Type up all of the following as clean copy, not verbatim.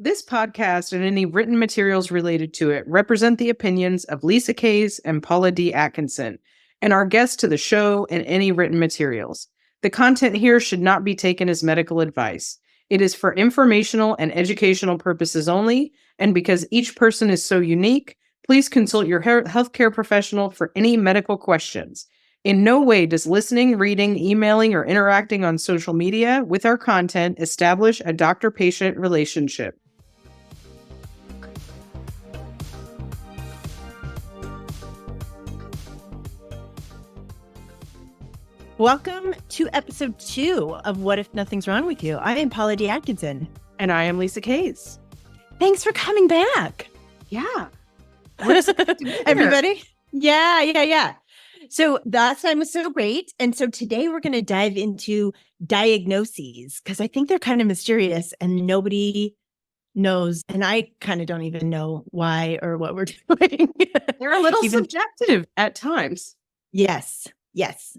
This podcast and any written materials related to it represent the opinions of Lisa Kays and Paula D. Atkinson, and our guests to the show and any written materials. The content here should not be taken as medical advice. It is for informational and educational purposes only, and because each person is so unique, please consult your healthcare professional for any medical questions. In no way does listening, reading, emailing, or interacting on social media with our content establish a doctor-patient relationship. Welcome to episode 2 of What If Nothing's Wrong With You. I am Paula D. Atkinson. And I am Lisa Kays. Thanks for coming back. Yeah. Everybody? Yeah. So last time was so great. And so today we're going to dive into diagnoses because I think they're kind of mysterious and nobody knows. And I kind of don't even know why or what we're doing. They're a little subjective at times. Yes.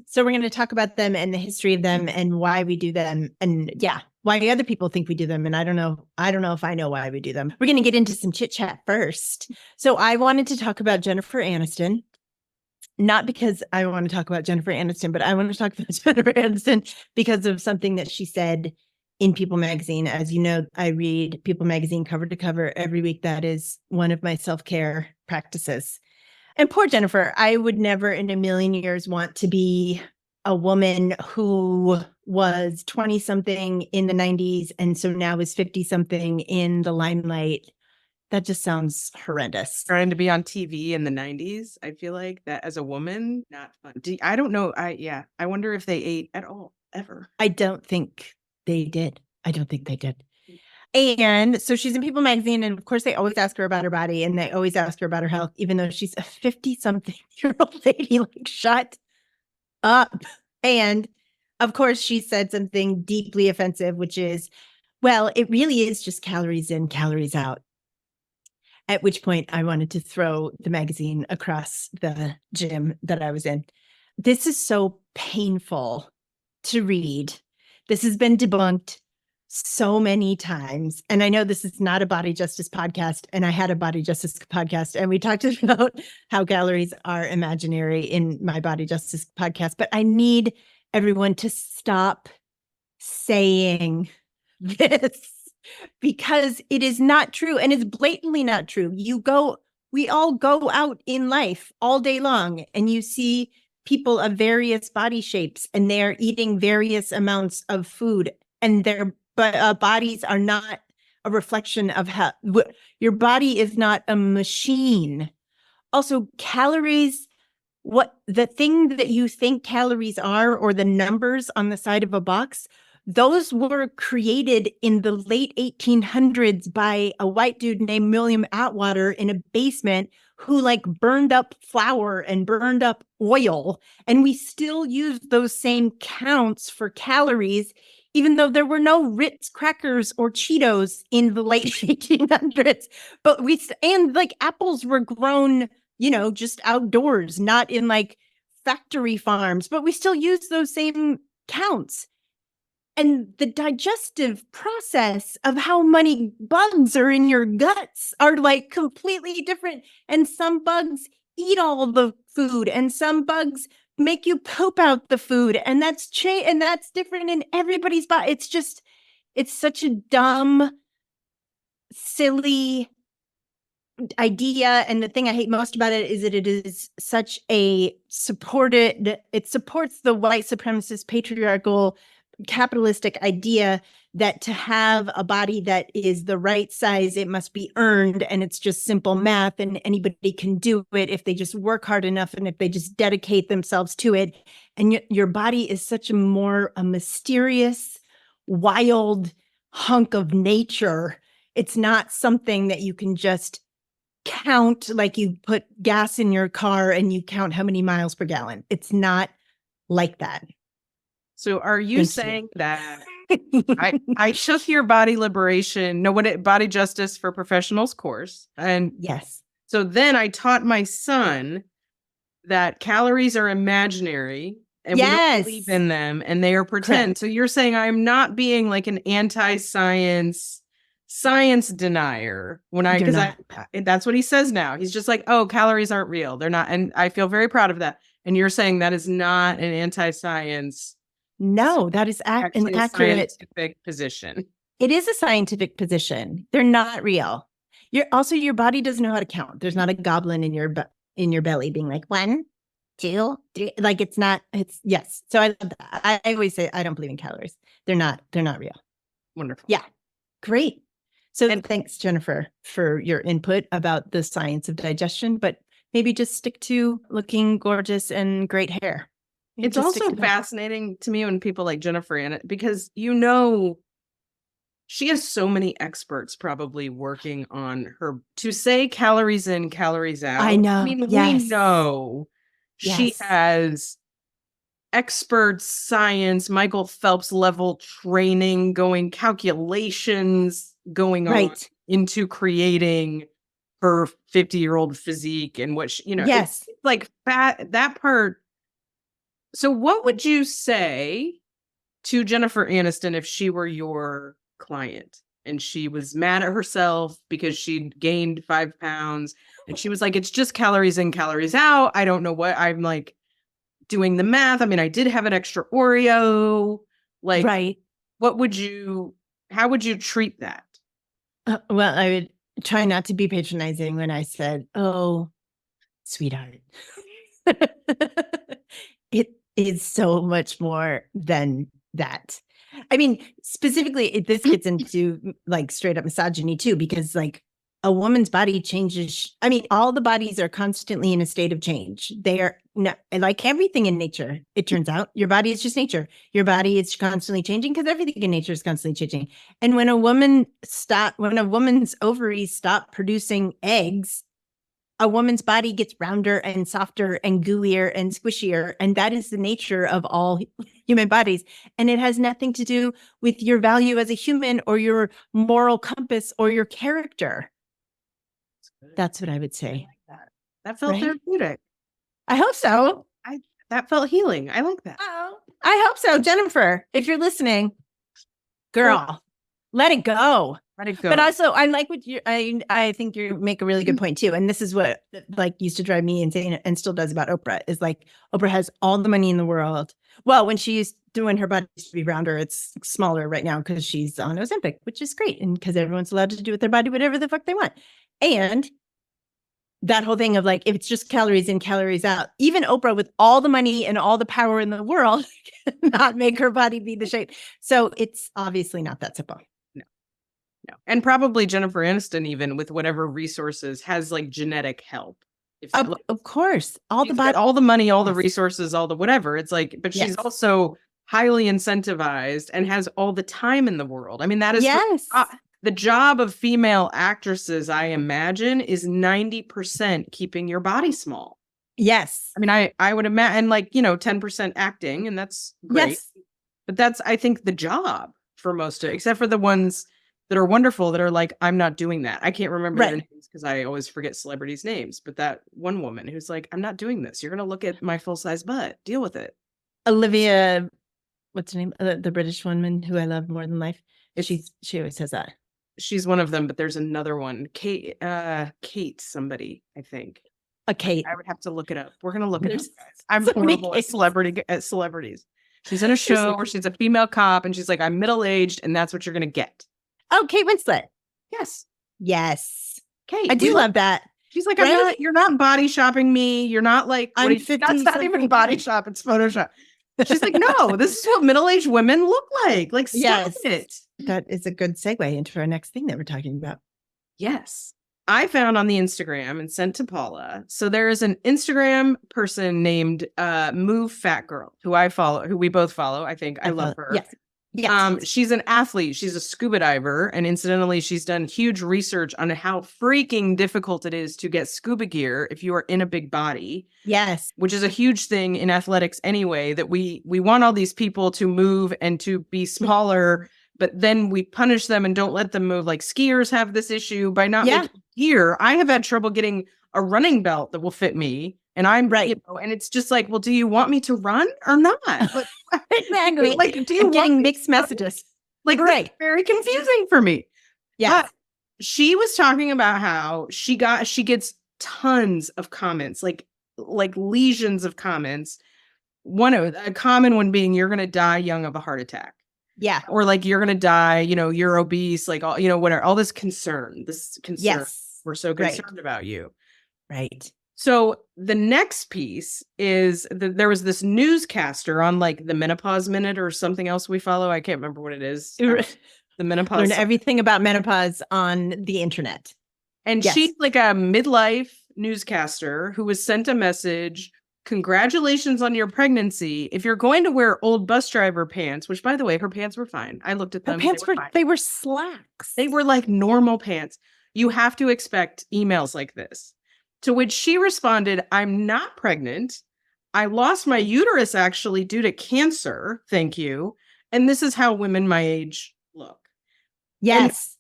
So we're going to talk about them and the history of them and why we do them and why other people think we do them. And I don't know if I know why we do them. We're going to get into some chit chat first. So I wanted to talk about Jennifer Aniston, not because I want to talk about Jennifer Aniston, but I want to talk about Jennifer Aniston because of something that she said in People Magazine. As you know, I read People Magazine cover to cover every week. That is one of my self-care practices. And poor Jennifer, I would never in a million years want to be a woman who was 20-something in the 90s and so now is 50-something in the limelight. That just sounds horrendous. Trying to be on TV in the 90s, I feel like that as a woman, not fun. I don't know. I wonder if they ate at all, ever. I don't think they did. And so she's in People Magazine, and of course they always ask her about her body, and they always ask her about her health, even though she's a 50-something-year-old lady. Like, shut up. And of course she said something deeply offensive, which is, well, it really is just calories in, calories out. At which point I wanted to throw the magazine across the gym that I was in. This is so painful to read. This has been debunked so many times. And I know this is not a body justice podcast, and I had a body justice podcast, and we talked about how calories are imaginary in my body justice podcast, but I need everyone to stop saying this because it is not true, and it's blatantly not true. We all go out in life all day long, and you see people of various body shapes, and they're eating various amounts of food, and their bodies are not a reflection of how your body is not a machine. Also, calories, what the thing that you think calories are, or the numbers on the side of a box, those were created in the late 1800s by a white dude named William Atwater in a basement who burned up flour and burned up oil. And we still use those same counts for calories, even though there were no Ritz crackers or Cheetos in the late 1800s. But apples were grown, just outdoors, not in factory farms, but we still use those same counts. And the digestive process of how many bugs are in your guts are completely different. And some bugs eat all the food, and some bugs make you poop out the food, and that's different in everybody's body. It's such a dumb, silly idea. And the thing I hate most about it is that it is such it supports the white supremacist, patriarchal, capitalistic idea that to have a body that is the right size, it must be earned, and it's just simple math, and anybody can do it if they just work hard enough and if they just dedicate themselves to it. And your body is such a mysterious, wild hunk of nature. It's not something that you can just count like you put gas in your car and you count how many miles per gallon. It's not like that. So are you saying that I took your body justice for professionals course, and yes. So then I taught my son that calories are imaginary and we don't believe in them and they are pretend. Correct. So you're saying I'm not being an anti-science science denier that's what he says now. He's just like, oh, calories aren't real. They're not. And I feel very proud of that. And you're saying that is not an anti-science. No, that is an actually a accurate scientific position. It is a scientific position. They're not real. Your body doesn't know how to count. There's not a goblin in your belly being like 1, 2, 3. Like yes. So I love that. I always say I don't believe in calories. They're not real. Wonderful. Yeah. Great. So thanks, Jennifer, for your input about the science of digestion, but maybe just stick to looking gorgeous and great hair. Maybe it's also fascinating to me when people like Jennifer in it, because she has so many experts probably working on her to say calories in, calories out. I know. I mean, we know she has experts, science, Michael Phelps level training, calculations going on into creating her 50-year-old physique and what she, it's like that part. So what would you say to Jennifer Aniston if she were your client and she was mad at herself because she'd gained 5 pounds and she was like, it's just calories in, calories out. I don't know what I'm like doing the math. I mean, I did have an extra Oreo. Like, how would you treat that? Well, I would try not to be patronizing when I said, oh, sweetheart. It is so much more than that. I mean, specifically, this gets into like straight up misogyny too, because like a woman's body changes. I mean, all the bodies are constantly in a state of change. They are not like everything in nature. It turns out your body is just nature. Your body is constantly changing because everything in nature is constantly changing. And when a woman's ovaries stop producing eggs, a woman's body gets rounder and softer and gooier and squishier. And that is the nature of all human bodies. And it has nothing to do with your value as a human or your moral compass or your character. That's what I would say. That felt therapeutic. I hope so. That felt healing. I like that. Oh, I hope so. Jennifer, if you're listening, girl, let it go. But also, I like what I think you make a really good point too. And this is what like used to drive me insane and still does about Oprah is like Oprah has all the money in the world. Well, when she's doing her body to be rounder, it's smaller right now because she's on Ozempic, which is great. And because everyone's allowed to do with their body whatever the fuck they want. And that whole thing of like, if it's just calories in, calories out, even Oprah with all the money and all the power in the world cannot make her body be the shape. So it's obviously not that simple. No. And probably Jennifer Aniston, even with whatever resources, has like genetic help. Of course. All the money, all the resources, all the whatever. It's like, but she's also highly incentivized and has all the time in the world. I mean, that is the job of female actresses, I imagine, is 90% keeping your body small. Yes. I mean, I would imagine, and like, 10% acting, and that's great. Yes. But that's, I think, the job for most of it, except for the ones that are wonderful that are like, I'm not doing that. I can't remember their names because I always forget celebrities' names. But that one woman who's like, I'm not doing this. You're going to look at my full-size butt. Deal with it. Olivia, what's her name? The British woman who I love more than life. She always says that. She's one of them, but there's another one. Kate somebody, I think. Kate. I would have to look it up. We're going to look it up, guys. I'm horrible at celebrities. She's in a show where she's a female cop and she's like, I'm middle-aged and that's what you're going to get. Oh, Kate Winslet. Yes. Kate. I do love that. She's like, you're not body shopping me. You're not like, I'm 50. That's not even body shop. It's Photoshop. She's like, no, this is what middle-aged women look like. Like, stop it. That is a good segue into our next thing that we're talking about. Yes. I found on the Instagram and sent to Paula. So there is an Instagram person named Move Fat Girl who we both follow. I think I love her. Yes. Yes. She's an athlete. She's a scuba diver. And incidentally, she's done huge research on how freaking difficult it is to get scuba gear if you are in a big body. Yes. Which is a huge thing in athletics anyway, that we want all these people to move and to be smaller, but then we punish them and don't let them move. Like skiers have this issue by not making gear. I have had trouble getting a running belt that will fit me. And I'm and it's just like, well, do you want me to run or not? But, exactly. Like, do you getting mixed messages? Like, very confusing for me. Yes. But she was talking about how she gets tons of comments, like legions of comments. A common one being, you're going to die young of a heart attack. Yeah. Or like, you're going to die, you're obese, like, all, whatever, all this concern. Yes. We're so concerned about you. Right. So the next piece is that there was this newscaster on like the Menopause Minute or something else we follow. I can't remember what it is. The menopause. Learn everything about menopause on the internet. And she's like a midlife newscaster who was sent a message. Congratulations on your pregnancy. If you're going to wear old bus driver pants, which by the way, her pants were fine. I looked at them. They were slacks. They were like normal pants. You have to expect emails like this. To which she responded, I'm not pregnant. I lost my uterus actually due to cancer. Thank you. And this is how women my age look. Yes.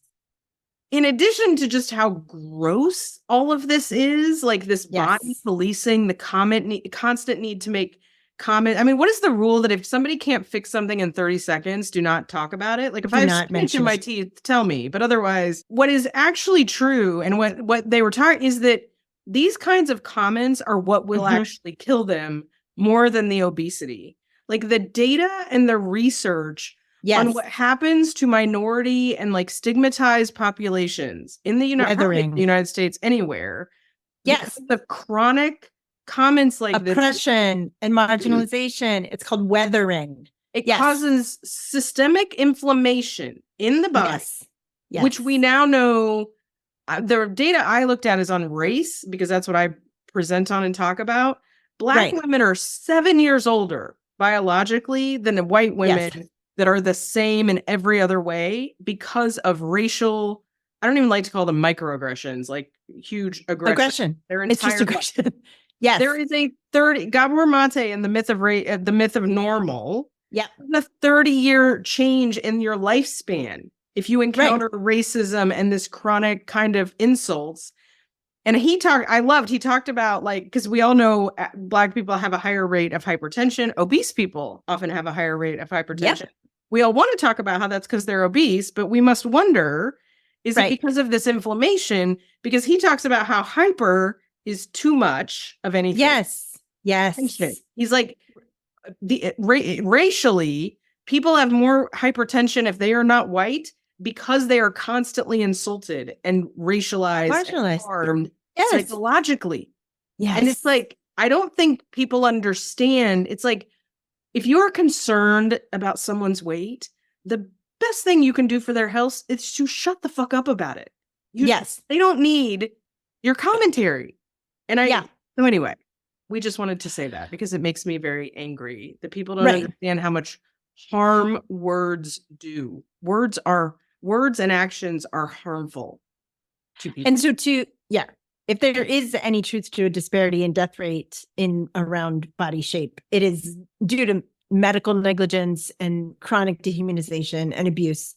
And in addition to just how gross all of this is, like this body policing, the constant need to make comment. I mean, what is the rule that if somebody can't fix something in 30 seconds, do not talk about it? Like if I have spinach in my teeth, tell me. But otherwise, what is actually true and what they were talking is that these kinds of comments are what will actually kill them more than the obesity. Like the data and the research on what happens to minority and like stigmatized populations in the United States, anywhere. Yes. The chronic comments like oppression and marginalization. It's called weathering. It causes systemic inflammation in the body, which we now know. The data I looked at is on race because that's what I present on and talk about. Black women are 7 years older biologically than the white women that are the same in every other way because of racial, I don't even like to call them microaggressions, like huge aggression. It's just aggression. Yes. There is a 30, Gabor Mate in the myth of normal. Yeah. A 30-year change in your lifespan if you encounter racism and this chronic kind of insults. And he talked about like, because we all know Black people have a higher rate of hypertension. Obese people often have a higher rate of hypertension. Yep. We all want to talk about how that's because they're obese, but we must wonder, is it because of this inflammation? Because he talks about how hyper is too much of anything. Yes. He's like, racially, people have more hypertension if they are not white because they are constantly insulted and racialized and harmed psychologically. Yes. And it's like, I don't think people understand. It's like, if you're concerned about someone's weight, the best thing you can do for their health is to shut the fuck up about it. They don't need your commentary. And so anyway, we just wanted to say that because it makes me very angry that people don't understand how much harm words do. Words and actions are harmful to people. And so if there is any truth to a disparity in death rate in around body shape, it is due to medical negligence and chronic dehumanization and abuse.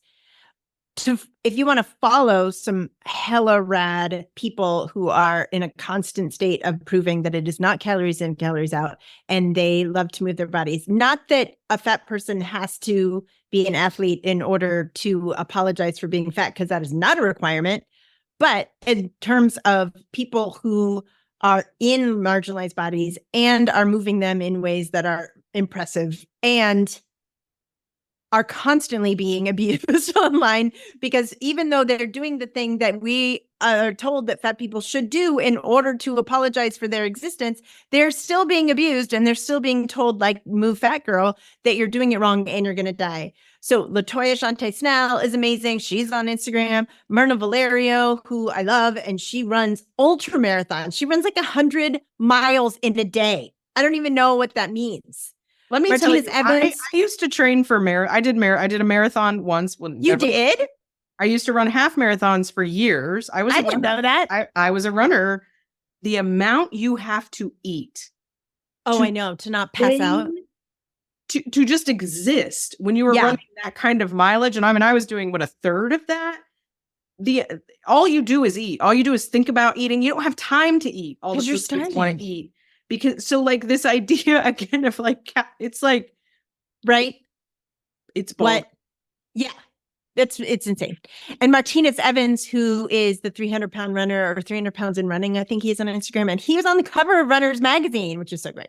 If you want to follow some hella rad people who are in a constant state of proving that it is not calories in, calories out, and they love to move their bodies, not that a fat person has to be an athlete in order to apologize for being fat, because that is not a requirement. But in terms of people who are in marginalized bodies and are moving them in ways that are impressive and are constantly being abused online, because even though they're doing the thing that we are told that fat people should do in order to apologize for their existence, they're still being abused and they're still being told, like, move fat girl, that you're doing it wrong and you're going to die. So LaToya Shante Snell is amazing. She's on Instagram. Myrna Valerio, who I love, and she runs ultra marathons. She runs like 100 miles in a day. I don't even know what that means. Let me tell you, I used to train for I did a marathon once. You did? I used to run half marathons for years. I didn't know that. I was a runner. The amount you have to eat. Oh, I know. To not pass out. To just exist when you were running that kind of mileage. And I was doing a third of that. All you do is eat. All you do is think about eating. You don't have time to eat. All the you want to eat. Because like this idea again of like, it's like, right. It's bold. Yeah. It's insane. And Martinez Evans, who is the 300-pound runner or 300 pounds in running, I think he is on Instagram, and he was on the cover of Runner's Magazine, which is so great.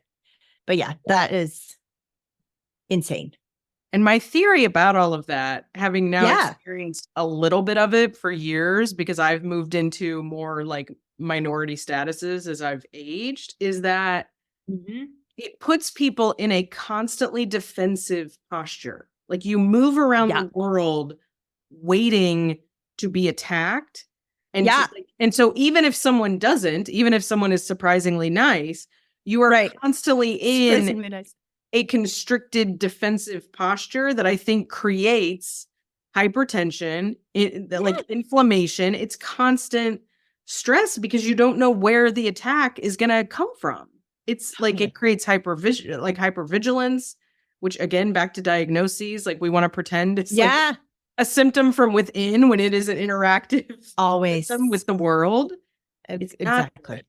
But yeah, that is insane. And my theory about all of that, having now Yeah. experienced a little bit of it for years, because I've moved into more like minority statuses as I've aged, is that it puts people in a constantly defensive posture. Like you move around Yeah. the world waiting to be attacked. And Yeah. and so even if someone doesn't, even if someone is surprisingly nice, you are Right. constantly in Surprisingly nice. a constricted defensive posture that I think creates hypertension, like inflammation. It's constant stress because you don't know where the attack is going to come from. It's like it creates hypervigilance, which again, back to diagnoses, like we want to pretend it's like a symptom from within when it is an interactive always system with the world. It's not exactly. good.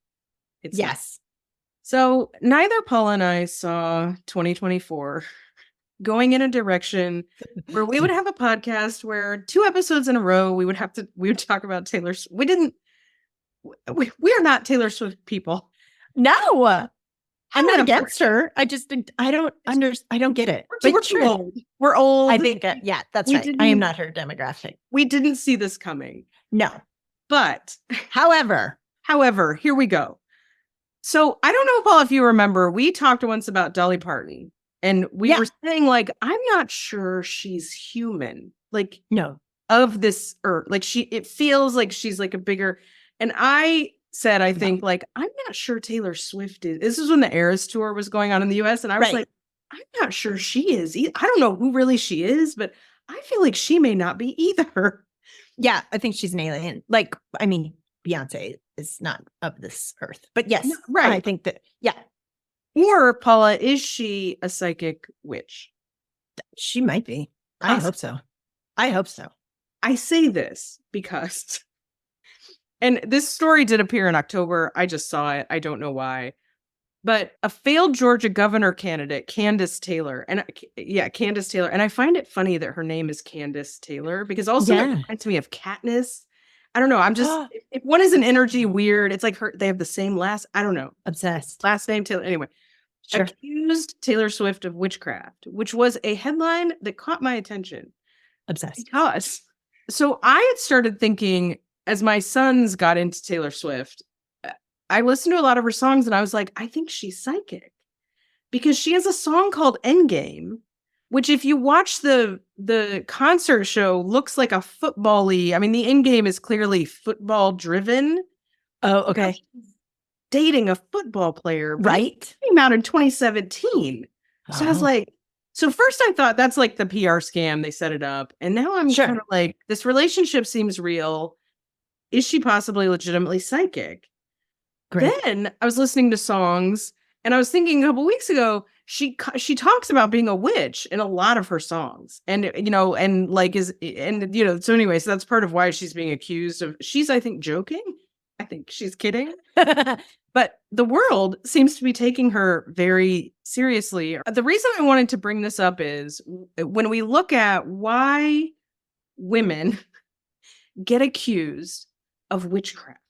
It's Yes. So neither Paula and I saw 2024 going in a direction where we would have a podcast where 2 episodes in a row we would talk about Taylor Swift. We are not Taylor Swift people. No. I'm not against her. I just I don't get it. We're too old. We're old. I think that's right. I am not her demographic. We didn't see this coming. No. But however, here we go. So I don't know, Paul, if you remember, we talked once about Dolly Parton, and we were saying, like, I'm not sure she's human, like, no, of this earth. Like, it feels like she's like a bigger, and I said, I think, like, I'm not sure Taylor Swift is. This is when the Eras tour was going on in the US, and I was like, I'm not sure she is. I don't know who really she is, but I feel like she may not be either. Yeah, I think she's an alien. Like, I mean, Beyonce is not of this earth, but yes, right. I think that, Or Paula, is she a psychic witch? She might be. I hope so. I say this because, and this story did appear in October. I just saw it. I don't know why. But a failed Georgia governor candidate, Candace Taylor. And I find it funny that her name is Candace Taylor because also it reminds me of Katniss. I don't know. I'm just, if one is an energy weird, it's like they have the same I don't know. Obsessed. Last name Taylor. Anyway, accused Taylor Swift of witchcraft, which was a headline that caught my attention. Obsessed. Because, so I had started thinking as my sons got into Taylor Swift, I listened to a lot of her songs and I was like, I think she's psychic because she has a song called Endgame, which if you watch the concert show looks like a football-y. I mean, the Endgame is clearly football driven. Oh, okay. Dating a football player, right? It came out in 2017. So I was like, so first I thought that's like the PR scam. They set it up. And now I'm kind of like, this relationship seems real. Is she possibly legitimately psychic? Great. Then I was listening to songs and I was thinking a couple weeks ago, she talks about being a witch in a lot of her songs. And, and like so anyway, so that's part of why she's being accused of, she's, I think, joking. I think she's kidding. But the world seems to be taking her very seriously. The reason I wanted to bring this up is when we look at why women get accused of witchcraft.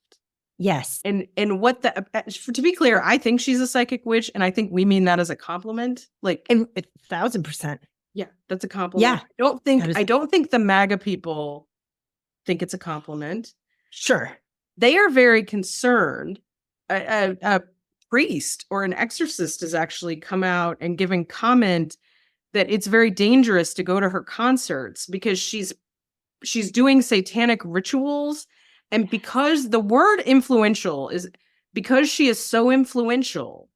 Yes. And what to be clear, I think she's a psychic witch, and I think we mean that as a compliment. Like 1,000%. Yeah, that's a compliment. Yeah. I don't think the MAGA people think it's a compliment. Sure. They are very concerned. A priest or an exorcist has actually come out and given comment that it's very dangerous to go to her concerts because she's doing satanic rituals. And because the word influential is because she is so influential,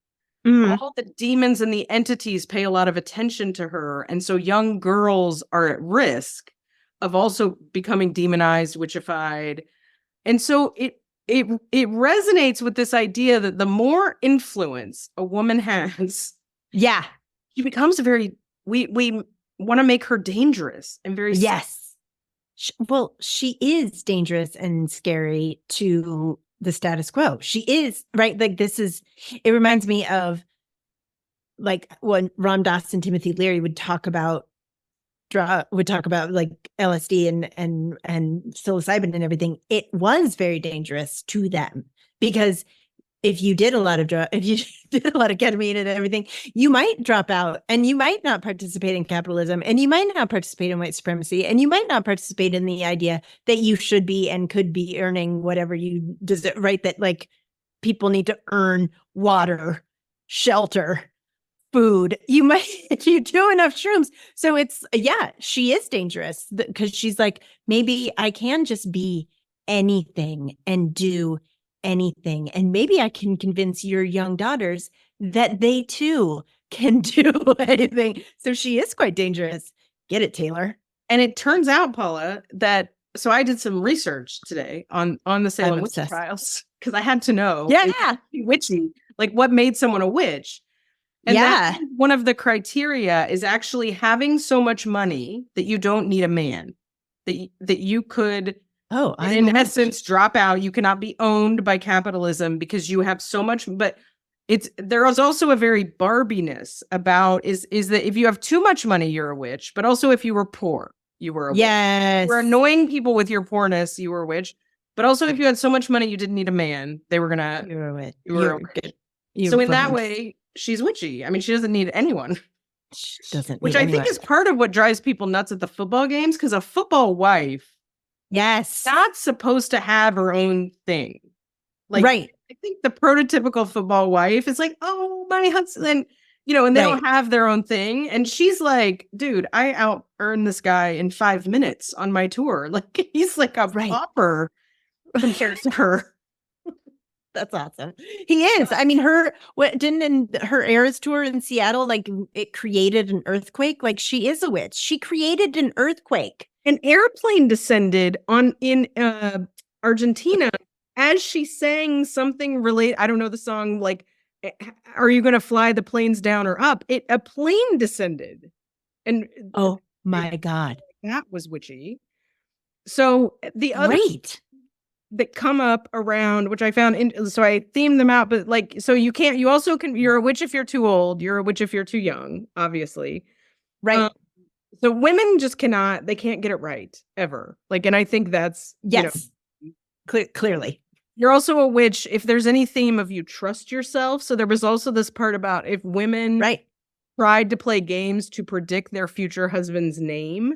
all the demons and the entities pay a lot of attention to her. And so young girls are at risk of also becoming demonized, witchified. And so it resonates with this idea that the more influence a woman has, she becomes we want to make her dangerous and very Well, she is dangerous and scary to the status quo. She is, right? Like it reminds me of like when Ram Dass and Timothy Leary would talk about would talk about like LSD and psilocybin and everything, it was very dangerous to them because if you did a lot of if you did a lot of ketamine and everything, you might drop out and you might not participate in capitalism and you might not participate in white supremacy and you might not participate in the idea that you should be and could be earning whatever you deserve, right? That like people need to earn water, shelter, food. You might, if you do enough shrooms. So it's, yeah, she is dangerous because she's like, maybe I can just be anything and do anything. And maybe I can convince your young daughters that they too can do anything. So she is quite dangerous. Get it, Taylor. And it turns out, Paula, that so I did some research today on the Salem witch trials because I had to know. Yeah. Witchy, like what made someone a witch. And yeah. One of the criteria is actually having so much money that you don't need a man, that you could, in essence, drop out. You cannot be owned by capitalism because you have so much. But there is also a very Barbiness about is that if you have too much money, you're a witch. But also if you were poor, you were a witch. Yes. You were annoying people with your poorness, you were a witch. But also if you had so much money, you didn't need a man. They were gonna. You were a witch. You were a witch. So in that way, she's witchy. I mean, she doesn't need anyone. She doesn't. Which I think is part of what drives people nuts at the football games, because a football wife, not supposed to have her own thing. Like, right. I think the prototypical football wife is like, oh, my husband, and they don't have their own thing. And she's like, dude, I out earned this guy in 5 minutes on my tour. Like, he's like a pauper compared to her. That's awesome. He is. I mean, her Eras tour in Seattle, like it created an earthquake. Like she is a witch. She created an earthquake. An airplane descended in Argentina as she sang something related. I don't know the song. Like, are you going to fly the planes down or up? A plane descended, and oh my God, that was witchy. So the other. That come up around, which I found, so I themed them out, but like, so you're a witch if you're too old, you're a witch if you're too young, obviously. Right. So women just they can't get it right, ever. Like, and I think that's, clearly. You're also a witch if there's any theme of you trust yourself. So there was also this part about if women tried to play games to predict their future husband's name,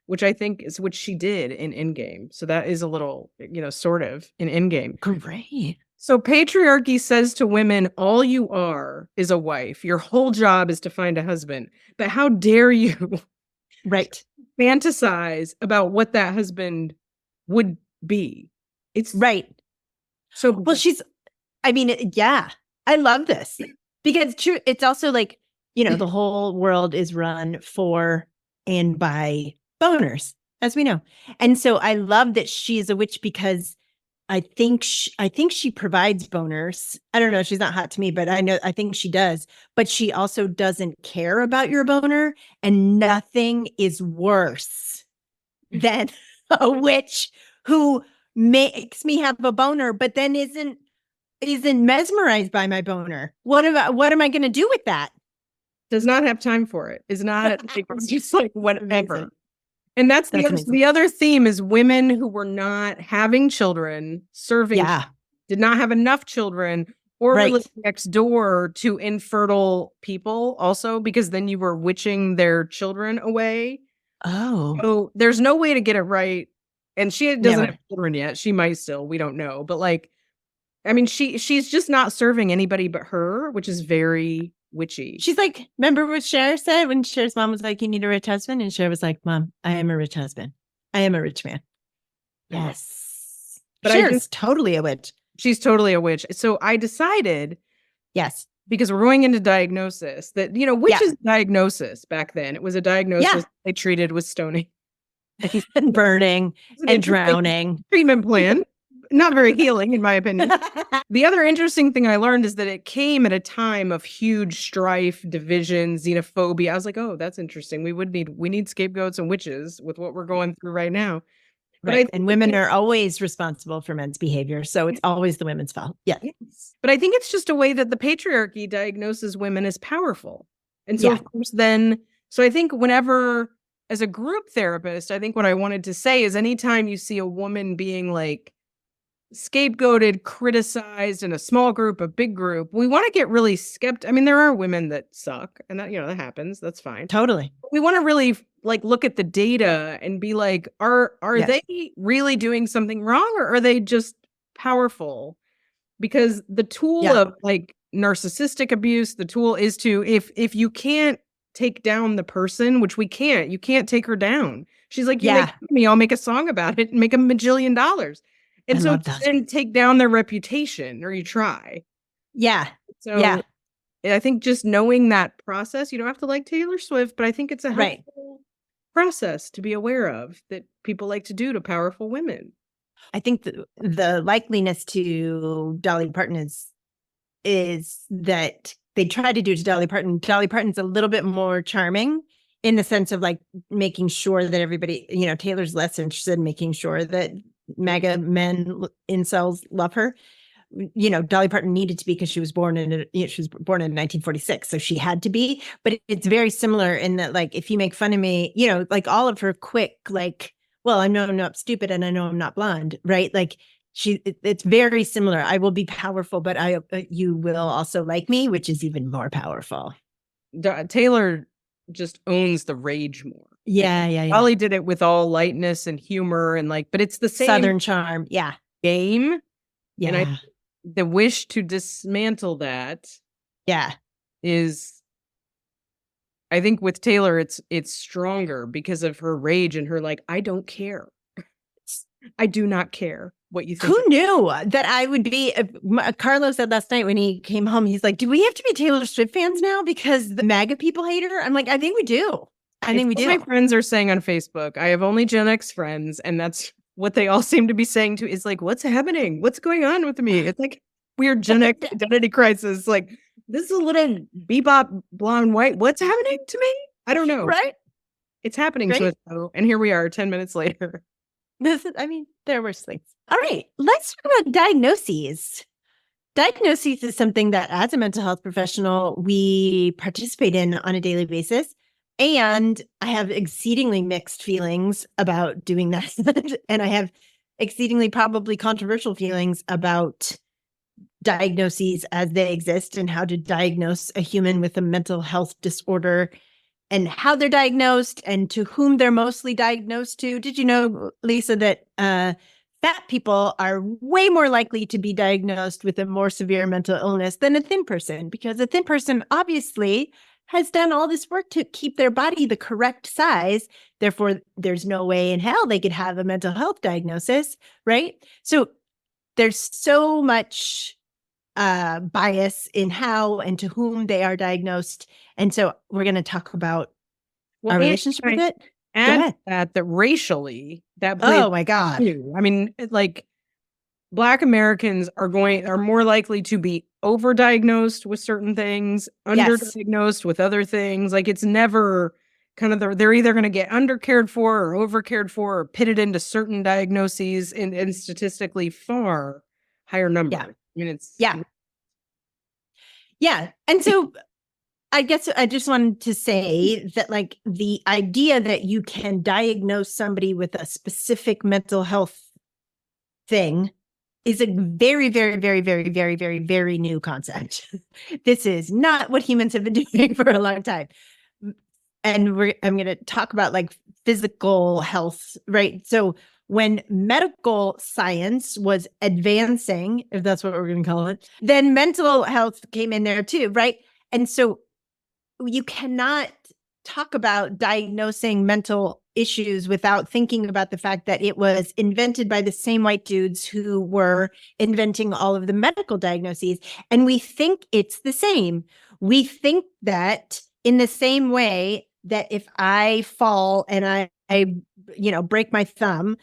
which I think is what she did in Endgame. So that is a little, sort of in Endgame. Great. So patriarchy says to women, all you are is a wife. Your whole job is to find a husband. But how dare you fantasize about what that husband would be? It's right. So, well, I love this because it's also like, the whole world is run for and by boners, as we know. And so I love that she is a witch because I think she provides boners. I don't know. She's not hot to me, but I think she does. But she also doesn't care about your boner. And nothing is worse than a witch who makes me have a boner, but then isn't mesmerized by my boner. What am I going to do with that? Does not have time for it. Is not just like whatever. And that's the other theme is women who were not having children, serving, did not have enough children, or were living next door to infertile people also, because then you were witching their children away. Oh. So there's no way to get it right. And she doesn't have children yet. She might still, we don't know. But like, I mean, she's just not serving anybody but her, which is very witchy. She's like, remember what Cher said when Cher's mom was like, you need a rich husband? And Cher was like, Mom, I am a rich husband. I am a rich man. Yes. But Cher's totally a witch. She's totally a witch. So I decided, because we're going into diagnosis, that, witch's diagnosis back then. It was a diagnosis they treated with stoning. And burning and drowning. Treatment plan. Not very healing, in my opinion. The other interesting thing I learned is that it came at a time of huge strife, division, xenophobia. I was like, oh, that's interesting. We need scapegoats and witches with what we're going through right now. Right. And women are always responsible for men's behavior. So it's always the women's fault. Yeah. Yes. But I think it's just a way that the patriarchy diagnoses women as powerful. And so, of course, so I think whenever as a group therapist, I think what I wanted to say is anytime you see a woman being like scapegoated, criticized in a small group, a big group, we want to get really skeptical. I mean, there are women that suck and that, that happens. That's fine. Totally. We want to really like look at the data and be like, are Yes. they really doing something wrong or are they just powerful? Because the tool of like narcissistic abuse, the tool is to, if you can't take down the person, which we can't, you can't take her down. She's like, you make fun of me, I'll make a song about it and make $1 million. And I so love those. then take down their reputation or you try. Yeah. So I think just knowing that process, you don't have to like Taylor Swift, but I think it's a helpful process to be aware of that people like to do to powerful women. I think the likeliness to Dolly Parton is that they try to do it to Dolly Parton. Dolly Parton's a little bit more charming in the sense of like making sure that everybody, Taylor's less interested in making sure that MAGA men, incels love her. Dolly Parton needed to be because she was born in 1946, so she had to be. But it's very similar in that, like, if you make fun of me, like all of her quick, like, well, I know I'm not stupid and I know I'm not blonde, right? Like it's very similar. I will be powerful, but you will also like me, which is even more powerful. Taylor just owns the rage more. Yeah. Dolly did it with all lightness and humor and like, but it's the same Southern charm. Yeah. Game. Yeah. And the wish to dismantle that. Yeah. Is, I think with Taylor, it's stronger because of her rage and her like, I don't care. I do not care what you think. Who knew that I would be? Carlo said last night when he came home, he's like, do we have to be Taylor Swift fans now because the MAGA people hate her? I'm like, I think we do. I think we do. My friends are saying on Facebook, I have only Gen X friends, and that's what they all seem to be saying to is like, what's happening? What's going on with me? It's like weird Gen X identity crisis. Like, this is a little bebop blonde white. What's happening to me? I don't know. Right? It's happening to us though. And here we are 10 minutes later. There are worse things. All right, let's talk about diagnoses. Diagnoses is something that as a mental health professional, we participate in on a daily basis. And I have exceedingly mixed feelings about doing that. And I have exceedingly probably controversial feelings about diagnoses as they exist and how to diagnose a human with a mental health disorder and how they're diagnosed and to whom they're mostly diagnosed to. Did you know, Lisa, that fat people are way more likely to be diagnosed with a more severe mental illness than a thin person? Because a thin person obviously has done all this work to keep their body the correct size. Therefore, there's no way in hell they could have a mental health diagnosis, right? So there's so much bias in how and to whom they are diagnosed. And so we're going to talk about our relationship with it. And that racially, that plays, oh my God. I mean, like Black Americans are more likely to be overdiagnosed with certain things, underdiagnosed with other things. Like it's never kind of they're either going to get undercared for or overcared for or pitted into certain diagnoses in statistically far higher numbers. Yeah. I mean, it's yeah. And so I guess I just wanted to say that like the idea that you can diagnose somebody with a specific mental health thing is a very, very, very, very, very, very, very new concept. This is not what humans have been doing for a long time. And I'm going to talk about like physical health, right? So when medical science was advancing, if that's what we're going to call it, then mental health came in there too, right? And so you cannot talk about diagnosing mental issues without thinking about the fact that it was invented by the same white dudes who were inventing all of the medical diagnoses. And we think it's the same. We think that in the same way that if I fall and I break my thumb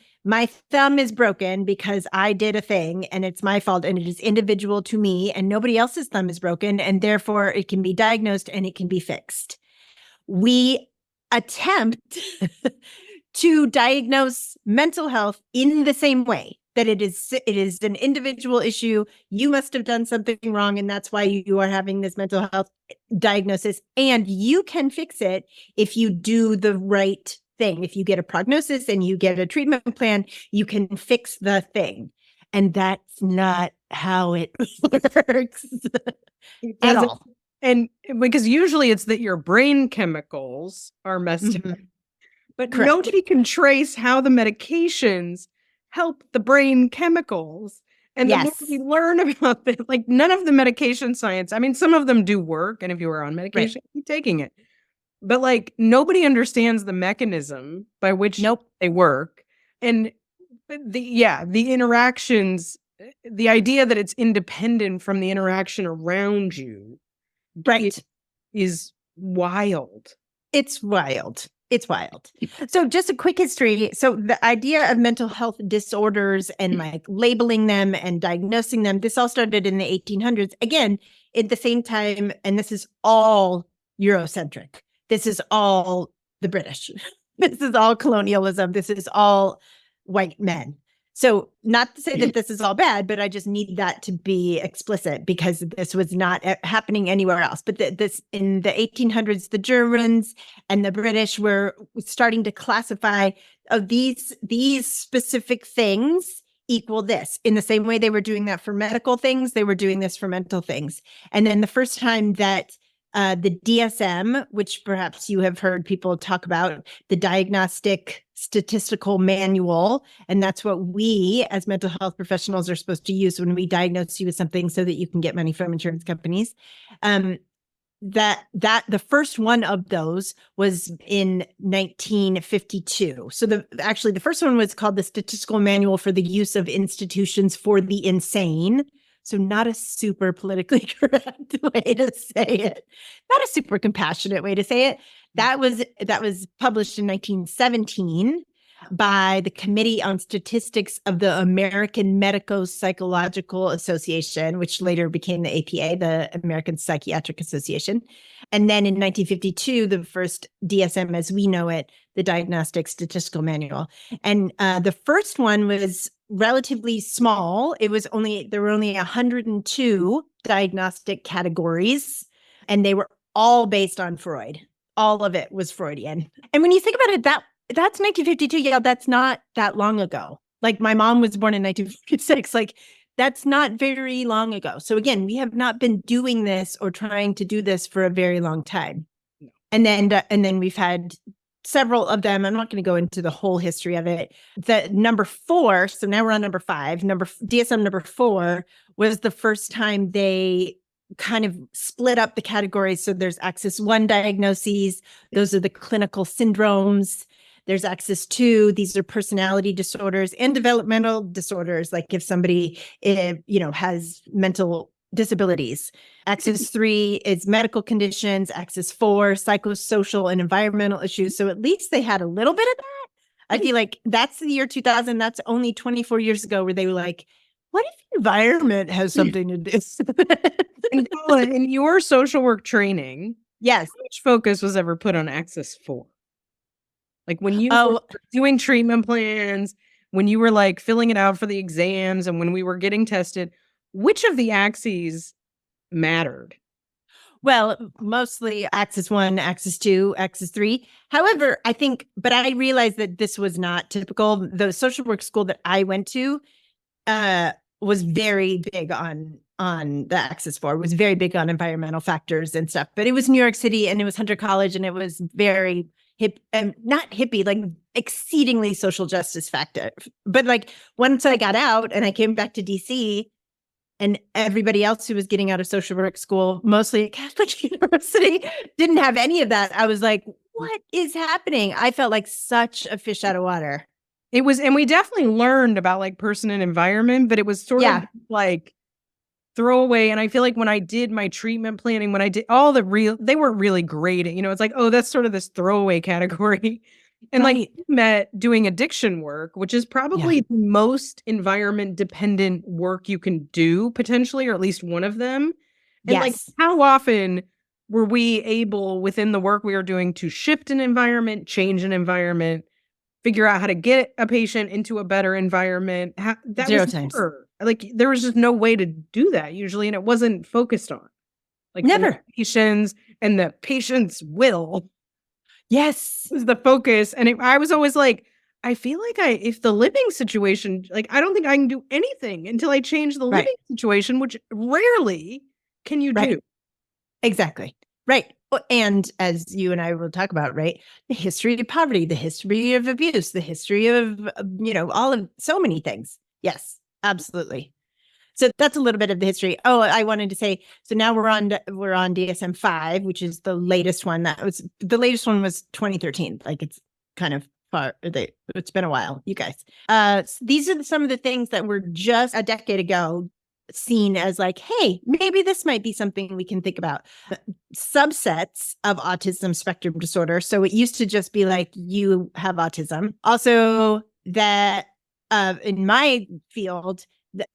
is broken because I did a thing and it's my fault and it is individual to me and nobody else's thumb is broken and therefore it can be diagnosed and it can be fixed. We attempt to diagnose mental health in the same way that it is an individual issue. You must have done something wrong and that's why you are having this mental health diagnosis, and you can fix it if you do the right thing. If you get a prognosis and you get a treatment plan, you can fix the thing. And that's not how it works at all. And because usually it's that your brain chemicals are messed up, but Correct. nobody can trace how the medications help the brain chemicals. And the more we learn about it, like none of the medication science, I mean, some of them do work. And if you are on medication, keep taking it. But like nobody understands the mechanism by which they work. And the interactions, the idea that it's independent from the interaction around you, is wild. It's wild. It's wild. So just a quick history. So the idea of mental health disorders and like labeling them and diagnosing them, this all started in the 1800s. Again, at the same time, and this is all Eurocentric. This is all the British. This is all colonialism. This is all white men. So not to say that this is all bad, but I just need that to be explicit because this was not happening anywhere else. But this in the 1800s, the Germans and the British were starting to classify these specific things equal this. In the same way they were doing that for medical things, they were doing this for mental things. And then the first time that the DSM, which perhaps you have heard people talk about, the Diagnostic Statistical Manual, and that's what we as mental health professionals are supposed to use when we diagnose you with something so that you can get money from insurance companies. That the first one of those was in 1952. So the first one was called the Statistical Manual for the Use of Institutions for the Insane. So not a super politically correct way to say it, not a super compassionate way to say it. That was published in 1917 by the Committee on Statistics of the American Medico-Psychological Association, which later became the APA, the American Psychiatric Association. And then in 1952, the first DSM as we know it, the Diagnostic Statistical Manual. And the first one was relatively small. There were only 102 diagnostic categories, and they were all based on Freud. All of it was Freudian. And when you think about it, that's 1952. Yeah, that's not that long ago. Like my mom was born in 1956. Like that's not very long ago. So again, we have not been doing this or trying to do this for a very long time. No. And then we've had several of them. I'm not going to go into the whole history of it. The number 4, so now we're on number 5. DSM number 4 was the first time they kind of split up the categories. So there's Axis 1 diagnoses. Those are the clinical syndromes. There's Axis 2. These are personality disorders and developmental disorders. Like if somebody, has mental disabilities. Axis 3 is medical conditions. Axis 4, psychosocial and environmental issues. So at least they had a little bit of that. I feel like that's the year 2000. That's only 24 years ago where they were like, what if the environment has something to do? In your social work training, yes, which focus was ever put on Axis 4? Like when you were doing treatment plans, when you were like filling it out for the exams, and when we were getting tested, which of the axes mattered? Well, mostly Axis 1, Axis 2, Axis 3. However, but I realized that this was not typical. The social work school that I went to was very big on the Axis 4, was very big on environmental factors and stuff. But it was New York City and it was Hunter College and it was very hip and not hippie, like exceedingly social justice factor. But like once I got out and I came back to DC, and everybody else who was getting out of social work school, mostly at Catholic University, didn't have any of that. I was like, what is happening? I felt like such a fish out of water. It was, and we definitely learned about like person and environment, but it was sort of like throwaway. And I feel like when I did my treatment planning, when I did all they weren't really great. It's like, oh, that's sort of this throwaway category. And like met doing addiction work, which is probably the most environment dependent work you can do potentially, or at least one of them. And like how often were we able within the work we were doing to shift an environment, change an environment, figure out how to get a patient into a better environment? That 0 was times. Like there was just no way to do that usually. And it wasn't focused on like never patients and the patient's will. Yes. was the focus. And I was always like, I feel like if the living situation, like, I don't think I can do anything until I change the Right. living situation, which rarely can you Right. do. Exactly. Right. And as you and I will talk about, right, the history of poverty, the history of abuse, the history of, all of so many things. Yes, absolutely. So that's a little bit of the history. Oh, I wanted to say, so now we're on DSM-5, which is the latest one. The latest one was 2013. Like, it's kind of far. It's been a while, you guys. These are some of the things that were just a decade ago seen as like, hey, maybe this might be something we can think about. Subsets of autism spectrum disorder. So it used to just be like, you have autism. Also, that in my field,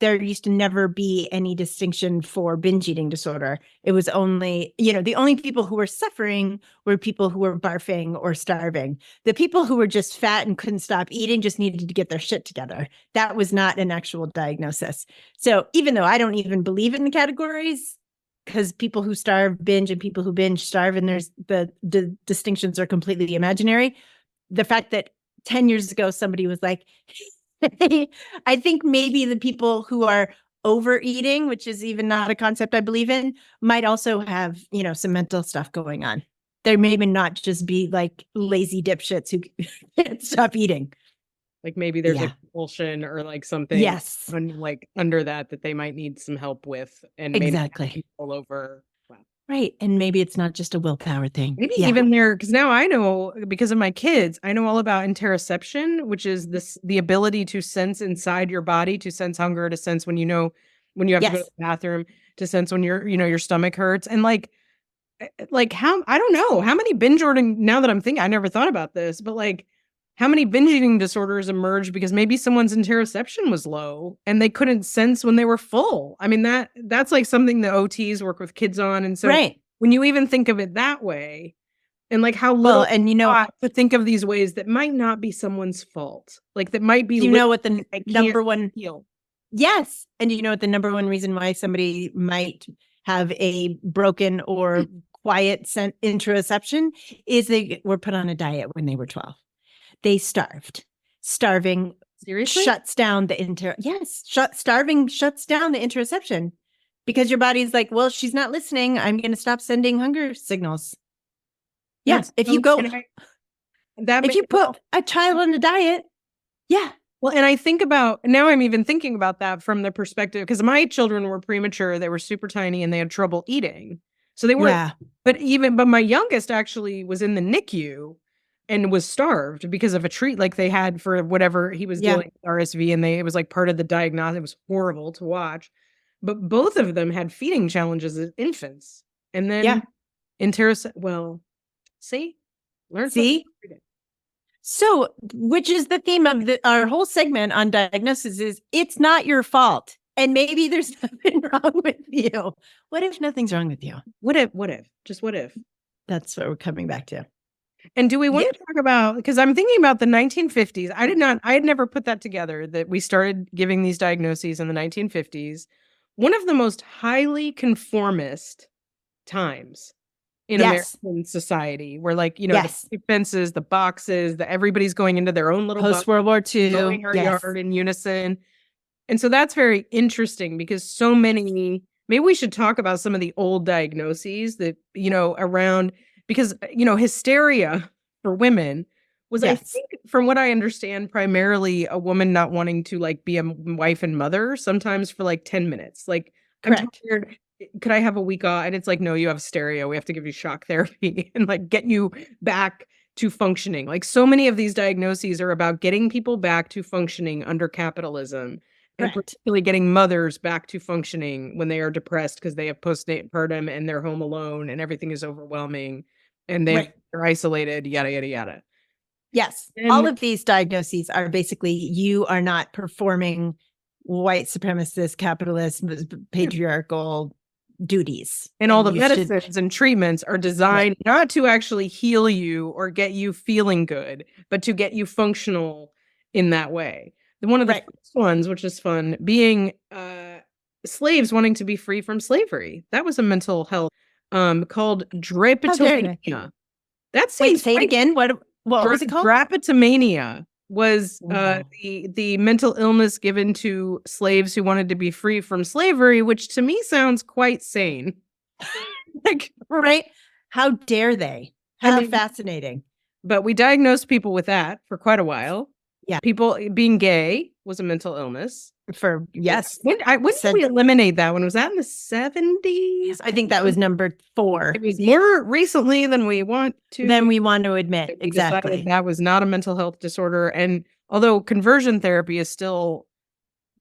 there used to never be any distinction for binge eating disorder. It was only, the only people who were suffering were people who were barfing or starving. The people who were just fat and couldn't stop eating just needed to get their shit together. That was not an actual diagnosis. So even though I don't even believe in the categories, because people who starve binge and people who binge starve, and there's the distinctions are completely imaginary. The fact that 10 years ago, somebody was like, I think maybe the people who are overeating, which is even not a concept I believe in, might also have, some mental stuff going on. They maybe not just be like lazy dipshits who can't stop eating. Like, maybe there's like compulsion or like something, yes, like under that they might need some help with, and exactly all over. Wow. Right. And maybe it's not just a willpower thing. Maybe even there, because now I know, because of my kids, I know all about interoception, which is the ability to sense inside your body, to sense hunger, to sense when you have to go to the bathroom, to sense when your stomach hurts. And like how, I don't know how many binge eating, now that I'm thinking, I never thought about this, but like how many binge eating disorders emerged because maybe someone's interoception was low and they couldn't sense when they were full. I mean, that's like something the OTs work with kids on. And so when you even think of it that way, and like how little, and to think of these ways that might not be someone's fault, like that might be, what the number one heal. Yes. And what the number one reason why somebody might have a broken or quiet interoception is they were put on a diet when they were 12. They starved. Starving seriously shuts down the starving shuts down the interoception, because your body's like, well, she's not listening. I'm going to stop sending hunger signals. Yes. If you go, if you put a child on a diet. Yeah. Well, and I think about, now I'm even thinking about that from the perspective, because my children were premature, they were super tiny, and they had trouble eating. So they were, but my youngest actually was in the NICU and was starved because of a treat like they had for whatever he was dealing with RSV, and it was like part of the diagnosis. It was horrible to watch. But both of them had feeding challenges as infants. And then learn. See? So, which is the theme of our whole segment on diagnosis is it's not your fault. And maybe there's nothing wrong with you. What if nothing's wrong with you? What if? Just what if? That's what we're coming back to. And do we want to talk about, because I'm thinking about the 1950s. I had never put that together, that we started giving these diagnoses in the 1950s. One of the most highly conformist times in American society, where like, the fences, the boxes, everybody's going into their own little post-World War II, mowing our yard in unison. And so that's very interesting, because so many, maybe we should talk about some of the old diagnoses that, around, because, hysteria for women was, I think, from what I understand, primarily a woman not wanting to like be a wife and mother, sometimes for like 10 minutes. Like, I'm tired. Could I have a week off? And it's like, no, you have hysteria. We have to give you shock therapy and like get you back to functioning. Like, so many of these diagnoses are about getting people back to functioning under capitalism, and particularly getting mothers back to functioning when they are depressed because they have postpartum and they're home alone and everything is overwhelming and they're isolated, yada, yada, yada. Yes. All of these diagnoses are basically, you are not performing white supremacist, capitalist, patriarchal duties. And all the medicines and treatments are designed not to actually heal you or get you feeling good, but to get you functional in that way. One of the first ones, which is fun, being slaves wanting to be free from slavery. That was a mental health called drapetomania. That Wait, seems say it again. What was it called? Drapetomania was Wow. the mental illness given to slaves who wanted to be free from slavery, which to me sounds quite sane. Like, Right? How dare they? I How mean, fascinating. but we diagnosed people with that for quite a while. Yeah. People being gay was a mental illness. Yes. When did we eliminate that one? Was that in the 70s? I think that was number 4. It was more recently than we want to. Than we want to admit. We Exactly. decided that was not a mental health disorder. And although conversion therapy is still